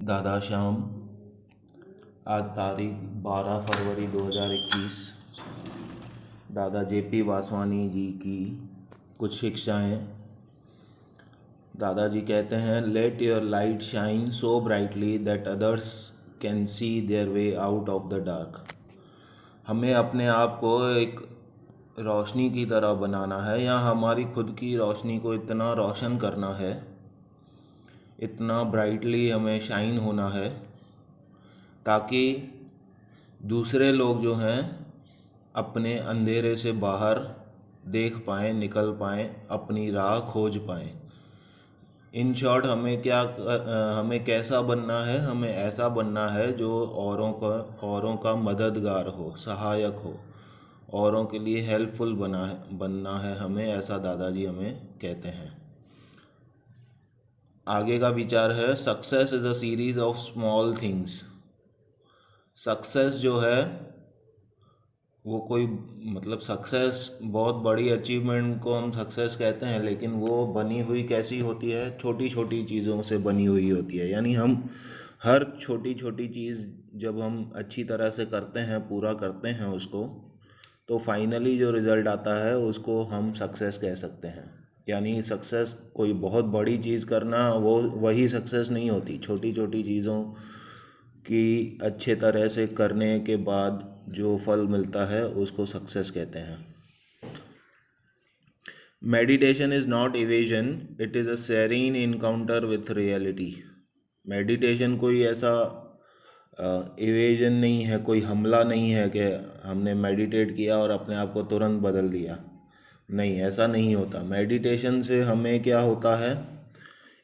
दादा श्याम। आज तारीख 12 फरवरी 2021। दादा JP वासवानी जी की कुछ शिक्षाएं। दादाजी कहते हैं, let your light shine so brightly that others can see their way out of the dark. हमें अपने आप को एक रोशनी की तरह बनाना है, या हमारी खुद की रोशनी को इतना रोशन करना है, इतना ब्राइटली हमें शाइन होना है ताकि दूसरे लोग जो हैं अपने अंधेरे से बाहर देख पाएँ, निकल पाएँ, अपनी राह खोज पाएँ। इन शॉर्ट हमें कैसा बनना है? हमें ऐसा बनना है जो औरों का मददगार हो, सहायक हो, औरों के लिए हेल्पफुल बनना है हमें, ऐसा दादाजी हमें कहते हैं। आगे का विचार है, success is a series of small things. Success जो है वो कोई सक्सेस बहुत बड़ी अचीवमेंट को हम सक्सेस कहते हैं, लेकिन वो बनी हुई कैसी होती है? छोटी छोटी चीज़ों से बनी हुई होती है। यानी हम हर छोटी छोटी चीज़ जब हम अच्छी तरह से करते हैं, पूरा करते हैं उसको, तो फाइनली जो रिज़ल्ट आता है उसको हम सक्सेस कह सकते हैं। यानी सक्सेस कोई बहुत बड़ी चीज़ करना वही सक्सेस नहीं होती। छोटी छोटी चीज़ों की अच्छे तरह से करने के बाद जो फल मिलता है उसको सक्सेस कहते हैं। Meditation is not evasion, it is a serine encounter with reality. Meditation कोई ऐसा इवेजन नहीं है, कोई हमला नहीं है कि हमने मेडिटेट किया और अपने आप को तुरंत बदल दिया। नहीं, ऐसा नहीं होता। मेडिटेशन से हमें क्या होता है?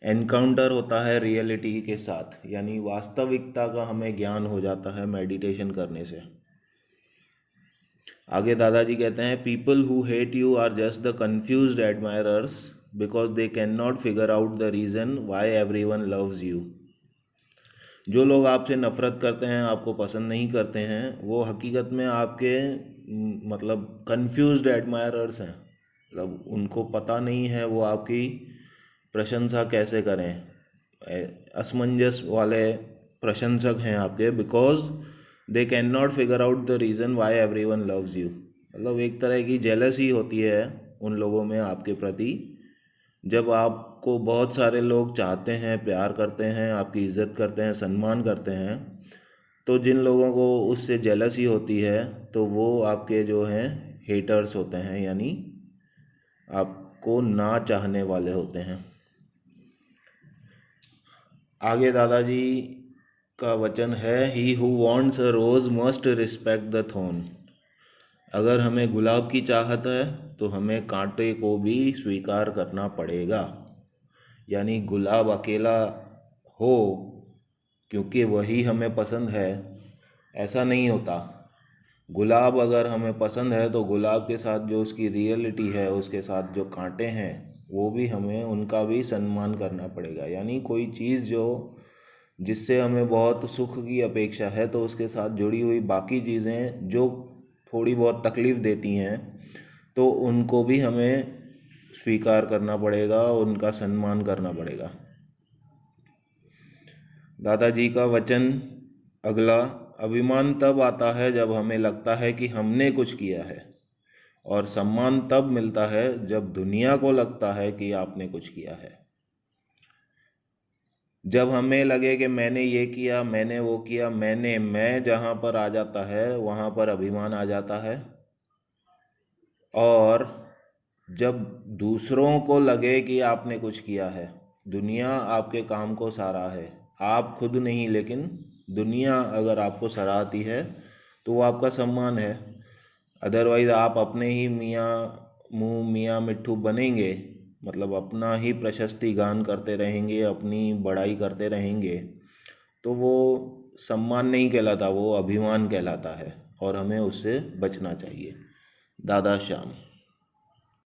एनकाउंटर होता है रियलिटी के साथ, यानी वास्तविकता का हमें ज्ञान हो जाता है मेडिटेशन करने से। आगे दादाजी कहते हैं, people who hate you are just the confused admirers because they can not figure out the reason why everyone loves you. जो लोग आपसे नफ़रत करते हैं, आपको पसंद नहीं करते हैं, वो हकीकत में आपके कन्फ्यूज्ड एडमायरर्स हैं। उनको पता नहीं है वो आपकी प्रशंसा कैसे करें। असमंजस वाले प्रशंसक हैं आपके, because they can not figure out the reason why everyone loves you. एक तरह की जेलसी होती है उन लोगों में आपके प्रति। जब आपको बहुत सारे लोग चाहते हैं, प्यार करते हैं, आपकी इज़्ज़त करते हैं, सम्मान करते हैं, तो जिन लोगों को उससे जेलसी होती है तो वो आपके जो हैं हेटर्स होते हैं, यानी आपको ना चाहने वाले होते हैं। आगे दादाजी का वचन है, he who wants a rose must respect the thorn. अगर हमें गुलाब की चाहत है तो हमें कांटे को भी स्वीकार करना पड़ेगा। यानी गुलाब अकेला हो क्योंकि वही हमें पसंद है, ऐसा नहीं होता। गुलाब अगर हमें पसंद है तो गुलाब के साथ जो उसकी रियलिटी है, उसके साथ जो कांटे हैं, वो भी हमें उनका भी सम्मान करना पड़ेगा। यानी कोई चीज़ जिससे हमें बहुत सुख की अपेक्षा है, तो उसके साथ जुड़ी हुई बाकी चीज़ें जो थोड़ी बहुत तकलीफ़ देती हैं, तो उनको भी हमें स्वीकार करना पड़ेगा, उनका सम्मान करना पड़ेगा। दादाजी का वचन अगला, अभिमान तब आता है जब हमें लगता है कि हमने कुछ किया है, और सम्मान तब मिलता है जब दुनिया को लगता है कि आपने कुछ किया है। जब हमें लगे कि मैंने ये किया, मैंने वो किया, मैं जहाँ पर आ जाता है वहाँ पर अभिमान आ जाता है। और जब दूसरों को लगे कि आपने कुछ किया है, दुनिया आपके काम को सराहा है, आप खुद नहीं लेकिन दुनिया अगर आपको सराहती है तो वो आपका सम्मान है। अदरवाइज़ आप अपने ही मियाँ मिट्ठू बनेंगे, अपना ही प्रशस्ति गान करते रहेंगे, अपनी बड़ाई करते रहेंगे, तो वो सम्मान नहीं कहलाता, वो अभिमान कहलाता है, और हमें उससे बचना चाहिए। दादा श्याम।